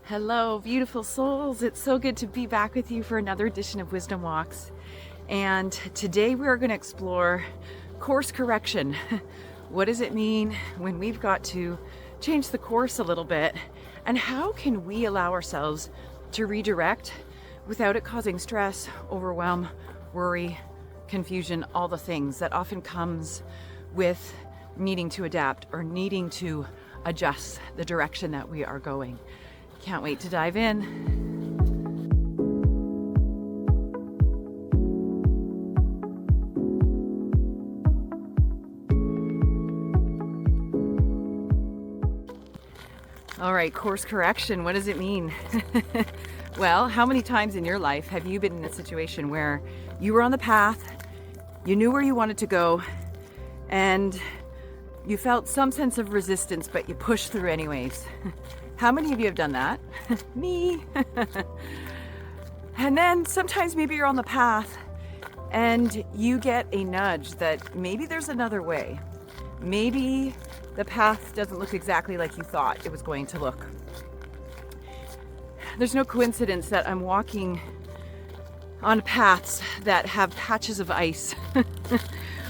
Hello, beautiful souls. It's so good to be back with you for another edition of Wisdom Walks. And today we're going to explore course correction. What does it mean when we've got to change the course a little bit? And how can we allow ourselves to redirect without it causing stress, overwhelm, worry, confusion, all the things that often comes with needing to adapt or needing to adjust the direction that we are going. Can't wait to dive in. All right, course correction, what does it mean? Well, how many times in your life have you been in a situation where you were on the path, you knew where you wanted to go, and you felt some sense of resistance, but you pushed through anyways? How many of you have done that? Me. And then sometimes maybe you're on the path and you get a nudge that maybe there's another way. Maybe the path doesn't look exactly like you thought it was going to look. There's no coincidence that I'm walking on paths that have patches of ice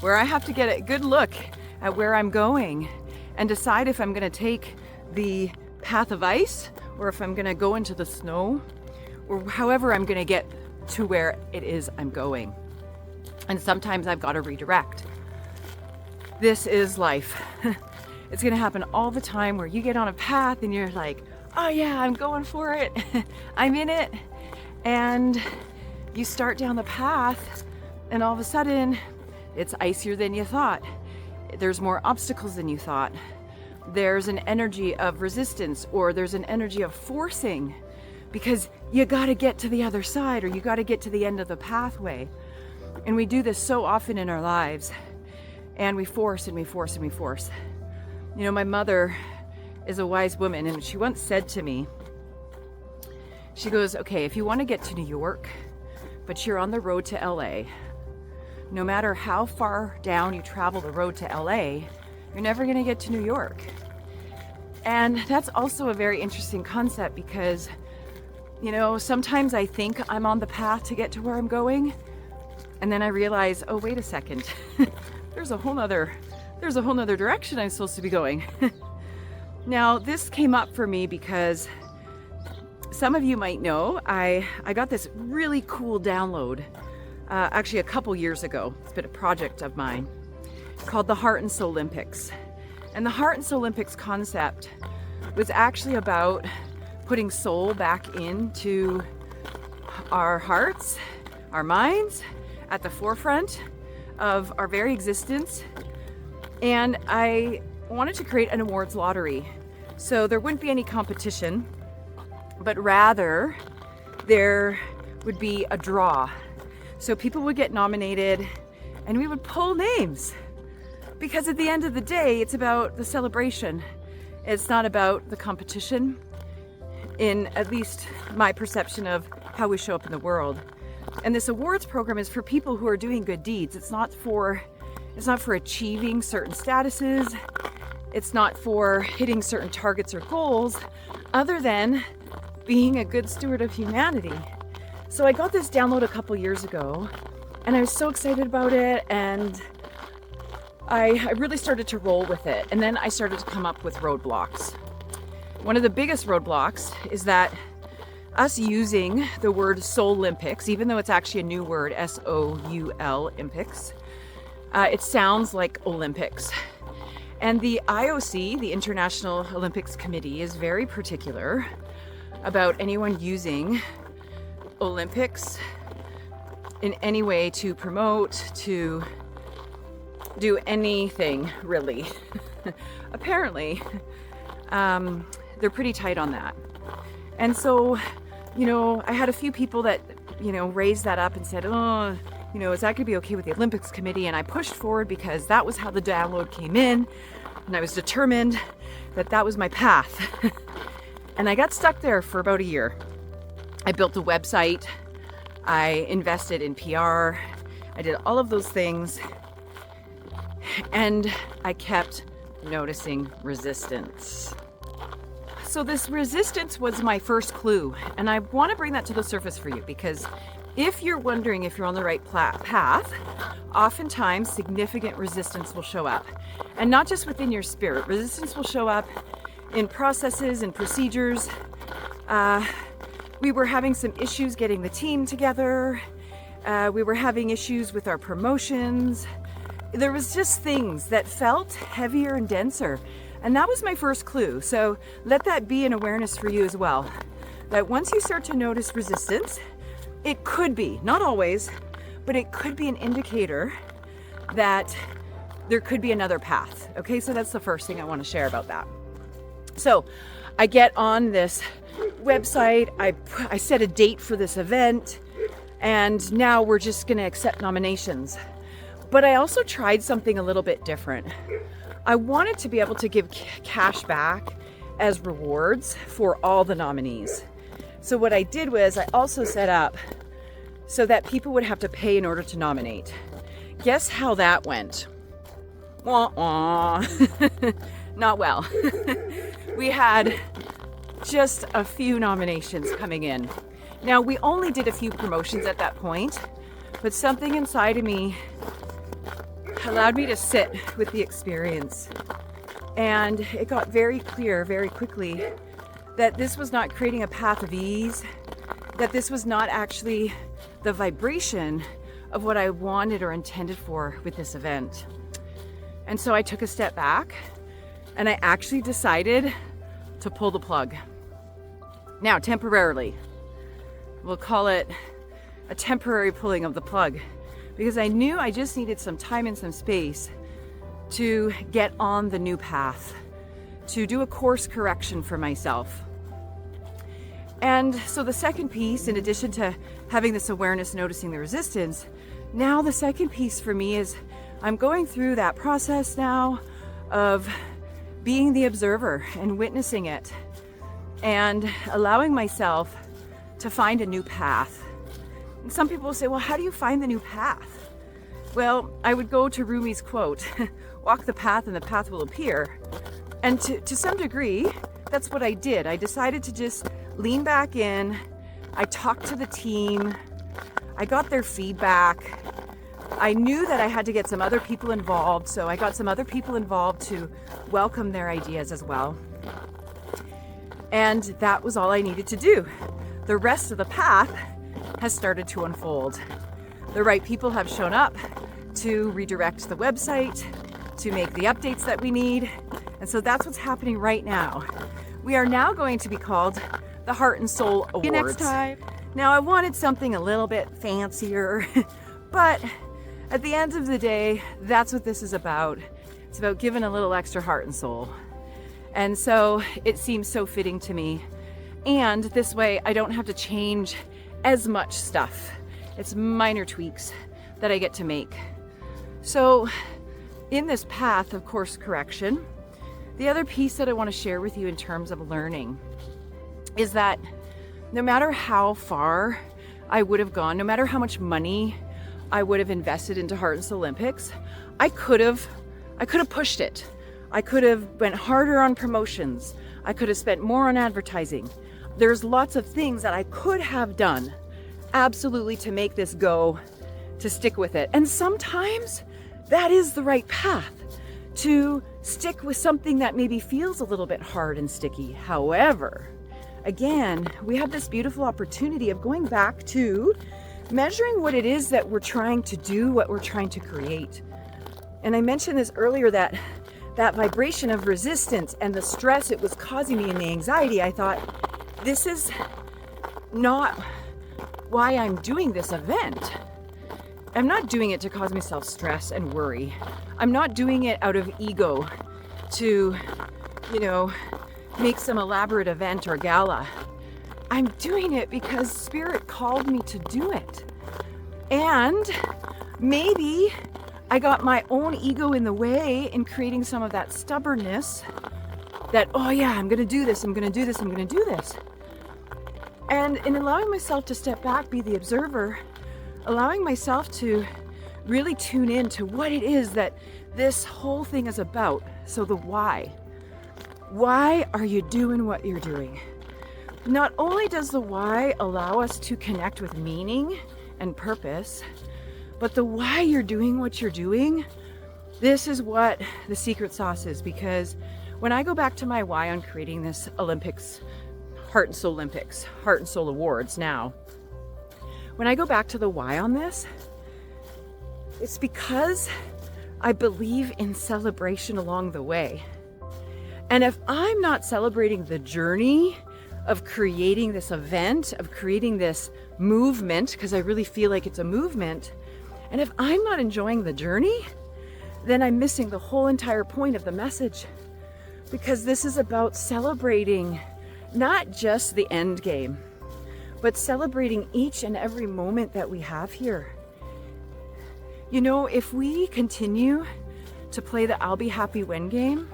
where I have to get a good look at where I'm going and decide if I'm going to take the path of ice or if I'm going to go into the snow or however I'm going to get to where it is I'm going. And sometimes I've got to redirect. This is life. It's going to happen all the time where you get on a path and you're like, oh yeah, I'm going for it. I'm in it. And you start down the path and all of a sudden it's icier than you thought. There's more obstacles than you thought. There's an energy of resistance or there's an energy of forcing because you got to get to the other side or you got to get to the end of the pathway. And we do this so often in our lives and we force and we force and we force. You know, my mother is a wise woman and she once said to me, she goes, okay, if you want to get to New York, but you're on the road to LA, no matter how far down you travel the road to LA, you're never going to get to New York. And that's also a very interesting concept because, you know, sometimes I think I'm on the path to get to where I'm going. And then I realize, oh, wait a second. there's a whole nother direction I'm supposed to be going. Now, this came up for me because some of you might know I got this really cool download actually a couple years ago. It's been a project of mine called the Heart and Soul Olympics. And the Heart and Soul Olympics concept was actually about putting soul back into our hearts, our minds, at the forefront of our very existence. And I wanted to create an awards lottery. So there wouldn't be any competition, but rather there would be a draw. So people would get nominated and we would pull names. Because at the end of the day, it's about the celebration. It's not about the competition, in at least my perception of how we show up in the world. And this awards program is for people who are doing good deeds. It's not for achieving certain statuses. It's not for hitting certain targets or goals, other than being a good steward of humanity. So I got this download a couple years ago, and I was so excited about it, and I really started to roll with it. And then I started to come up with roadblocks. One of the biggest roadblocks is that us using the word Soul Olympics, even though it's actually a new word, S-O-U-L, Olympics, it sounds like Olympics. And the IOC, the International Olympics Committee, is very particular about anyone using Olympics in any way to promote, to do anything really. Apparently, they're pretty tight on that. And so, you know, I had a few people that, you know, raised that up and said, oh, you know, is that going to be okay with the Olympics Committee? And I pushed forward because that was how the download came in. And I was determined that that was my path. And I got stuck there for about a year. I built a website. I invested in PR. I did all of those things. And I kept noticing resistance. So this resistance was my first clue, and I want to bring that to the surface for you, because if you're wondering if you're on the right path, oftentimes significant resistance will show up. And not just within your spirit. Resistance will show up in processes and procedures. We were having some issues getting the team together. We were having issues with our promotions. There was just things that felt heavier and denser. And that was my first clue. So let that be an awareness for you as well. That once you start to notice resistance, it could be, not always, but it could be an indicator that there could be another path. Okay, so that's the first thing I want to share about that. So I get on this website, I set a date for this event, and now we're just going to accept nominations. But I also tried something a little bit different. I wanted to be able to give cash back as rewards for all the nominees. So what I did was I also set up so that people would have to pay in order to nominate. Guess how that went? Wah-wah. Not well. We had just a few nominations coming in. Now, we only did a few promotions at that point, but something inside of me allowed me to sit with the experience. And it got very clear very quickly that this was not creating a path of ease, that this was not actually the vibration of what I wanted or intended for with this event. And so I took a step back and I actually decided to pull the plug. Now, temporarily. We'll call it a temporary pulling of the plug, because I knew I just needed some time and some space to get on the new path, to do a course correction for myself. And so the second piece, in addition to having this awareness, noticing the resistance, now the second piece for me is I'm going through that process now of being the observer and witnessing it and allowing myself to find a new path. And some people will say, well, how do you find the new path? Well, I would go to Rumi's quote, walk the path and the path will appear. And to some degree, that's what I did. I decided to just lean back in. I talked to the team. I got their feedback. I knew that I had to get some other people involved, so I got some other people involved to welcome their ideas as well. And that was all I needed to do. The rest of the path has started to unfold. The right people have shown up to redirect the website, to make the updates that we need. And so that's what's happening right now. We are now going to be called the Heart and Soul Awards. See you next time. Now, I wanted something a little bit fancier, but at the end of the day, that's what this is about. It's about giving a little extra heart and soul. And so it seems so fitting to me. And this way, I don't have to change as much stuff. It's minor tweaks that I get to make. So in this path of course correction, the other piece that I want to share with you in terms of learning is that no matter how far I would have gone, no matter how much money I would have invested into Heart and Soul Olympics, I could have pushed it. I could have went harder on promotions. I could have spent more on advertising. There's lots of things that I could have done absolutely to make this go, to stick with it. And sometimes that is the right path, to stick with something that maybe feels a little bit hard and sticky. However, again, we have this beautiful opportunity of going back to measuring what it is that we're trying to do, what we're trying to create. And I mentioned this earlier, that vibration of resistance and the stress it was causing me and the anxiety, I thought, this is not why I'm doing this event. I'm not doing it to cause myself stress and worry. I'm not doing it out of ego to, make some elaborate event or gala. I'm doing it because Spirit called me to do it. And maybe I got my own ego in the way in creating some of that stubbornness that, oh yeah, I'm going to do this, I'm going to do this, I'm going to do this. And in allowing myself to step back, be the observer, allowing myself to really tune in to what it is that this whole thing is about. So the why. Why are you doing what you're doing? Not only does the why allow us to connect with meaning and purpose, but the why you're doing what you're doing, this is what the secret sauce is. Because when I go back to my why on creating this Olympics, Heart and Soul Olympics, Heart and Soul Awards now, when I go back to the why on this, it's because I believe in celebration along the way. And if I'm not celebrating the journey of creating this event, of creating this movement, because I really feel like it's a movement, and if I'm not enjoying the journey, then I'm missing the whole entire point of the message. Because this is about celebrating not just the end game, but celebrating each and every moment that we have here. You know, if we continue to play the I'll be happy when game,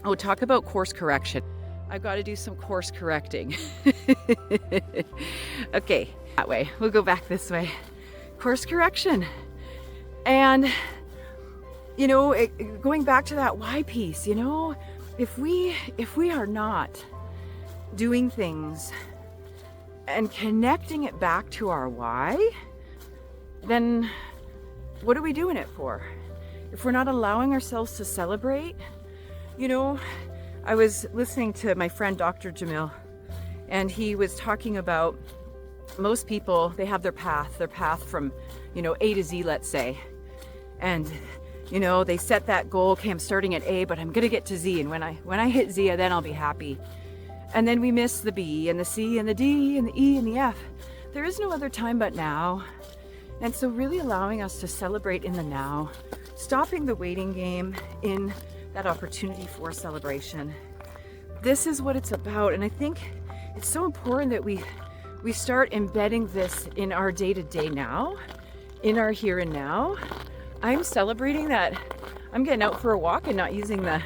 oh, talk about course correction. I've got to do some course correcting. Okay, that way. We'll go back this way. Course correction. And, you know, going back to that why piece, you know, if we are not doing things and connecting it back to our why, then what are we doing it for? If we're not allowing ourselves to celebrate, you know, I was listening to my friend Dr. Jamil, and he was talking about most people, they have their path from, you know, A to Z, let's say. And, you know, they set that goal, okay, I'm starting at A, but I'm gonna get to Z, and when I hit Z, then I'll be happy. And then we miss the B and the C and the D and the E and the F. There is no other time but now. And so really allowing us to celebrate in the now, stopping the waiting game in that opportunity for celebration. This is what it's about. And I think it's so important that we start embedding this in our day-to-day now, in our here and now. I'm celebrating that I'm getting out for a walk and not using the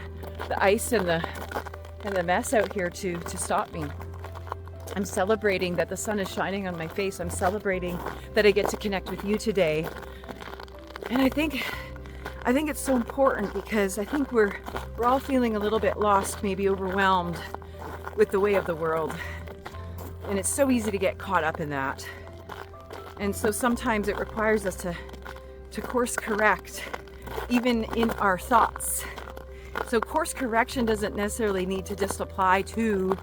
ice and the mess out here to stop me. I'm celebrating that the sun is shining on my face. I'm celebrating that I get to connect with you today. And I think it's so important because I think we're all feeling a little bit lost, maybe overwhelmed with the way of the world. And it's so easy to get caught up in that. And so sometimes it requires us to course correct, even in our thoughts. So course correction doesn't necessarily need to just apply to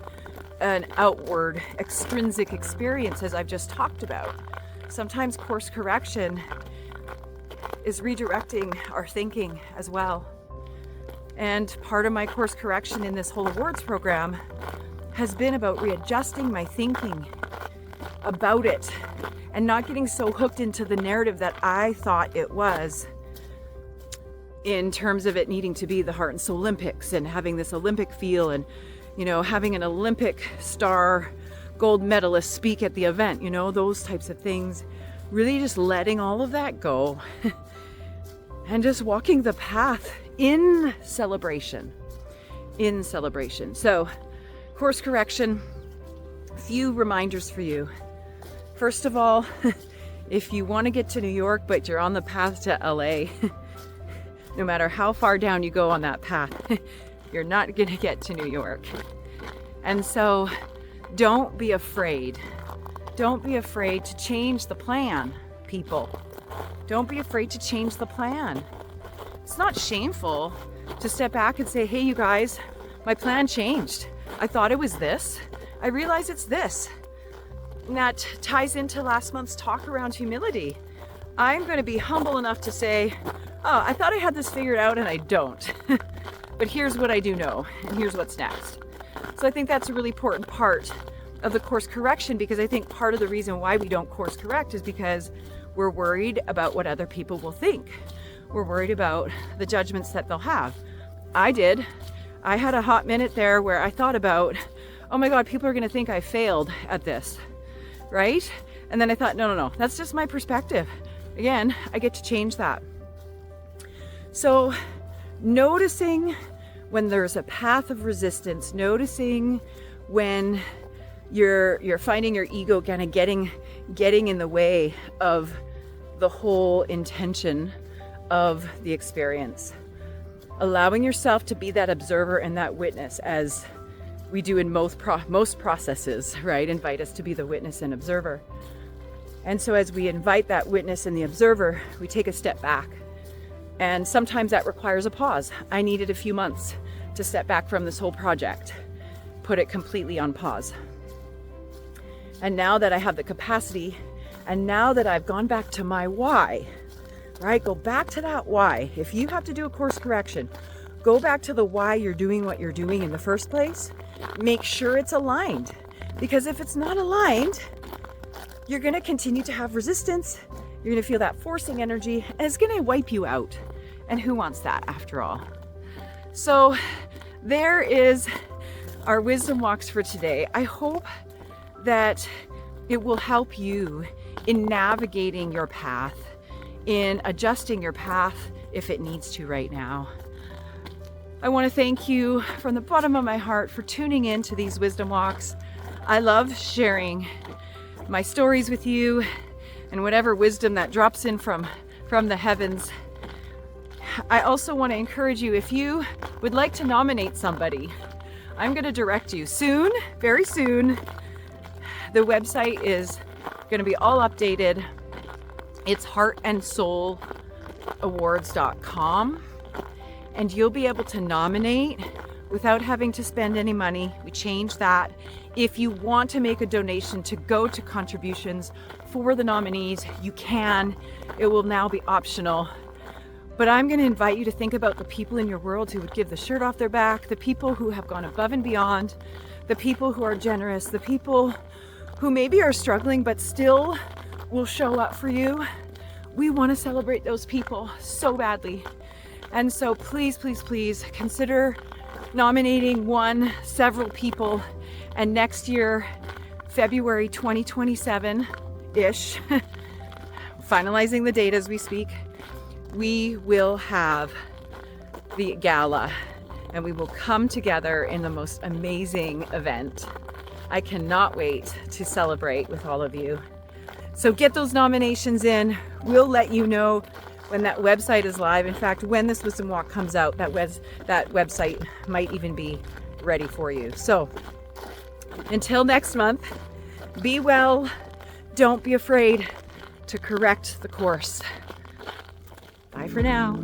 an outward extrinsic experience, as I've just talked about. Sometimes course correction is redirecting our thinking as well. And part of my course correction in this whole awards program has been about readjusting my thinking about it and not getting so hooked into the narrative that I thought it was, in terms of it needing to be the Heart and Soul Olympics and having this Olympic feel and, you know, having an Olympic star gold medalist speak at the event, you know, those types of things. Really just letting all of that go and just walking the path in celebration. So, course correction, a few reminders for you. First of all, if you want to get to New York, but you're on the path to LA, no matter how far down you go on that path, you're not going to get to New York. And so don't be afraid. Don't be afraid to change the plan, people. Don't be afraid to change the plan. It's not shameful to step back and say, hey, you guys, my plan changed. I thought it was this. I realize it's this. And that ties into last month's talk around humility. I'm going to be humble enough to say, oh, I thought I had this figured out and I don't. But here's what I do know, and here's what's next. So I think that's a really important part of the course correction, because I think part of the reason why we don't course correct is because we're worried about what other people will think. We're worried about the judgments that they'll have. I had a hot minute there where I thought about, oh my God, people are going to think I failed at this, right? And then I thought, no, that's just my perspective. Again, I get to change that. So noticing when there's a path of resistance, noticing when you're finding your ego kind of getting in the way of the whole intention of the experience. allowing yourself to be that observer and that witness, as we do in most processes, right? Invite us to be the witness and observer. And so as we invite that witness and the observer, we take a step back. And sometimes that requires a pause. I needed a few months to step back from this whole project, put it completely on pause. And now that I have the capacity, and now that I've gone back to my why, right? Go back to that why. If you have to do a course correction, go back to the why you're doing what you're doing in the first place. Make sure it's aligned, because if it's not aligned, you're going to continue to have resistance. You're going to feel that forcing energy, and it's going to wipe you out. And who wants that after all? So there is our wisdom walks for today. I hope that it will help you in navigating your path, in adjusting your path if it needs to right now. I want to thank you from the bottom of my heart for tuning in to these wisdom walks. I love sharing my stories with you and whatever wisdom that drops in from the heavens. I also want to encourage you, if you would like to nominate somebody, I'm going to direct you soon, very soon. The website is going to be all updated. It's heartandsouls.awards.com, and you'll be able to nominate without having to spend any money. We changed that. If you want to make a donation to go to contributions for the nominees, you can. It will now be optional. But I'm going to invite you to think about the people in your world who would give the shirt off their back, the people who have gone above and beyond, the people who are generous, the people who maybe are struggling but still will show up for you. We want to celebrate those people so badly. And so please, please, please consider nominating one, several people. And next year, February 2027-ish, finalizing the date as we speak, we will have the gala and we will come together in the most amazing event. I cannot wait to celebrate with all of you. So get those nominations in. We'll let you know when that website is live. In fact, when this Wisdom Walk comes out, that website might even be ready for you. So until next month, be well. Don't be afraid to correct the course. Bye for now.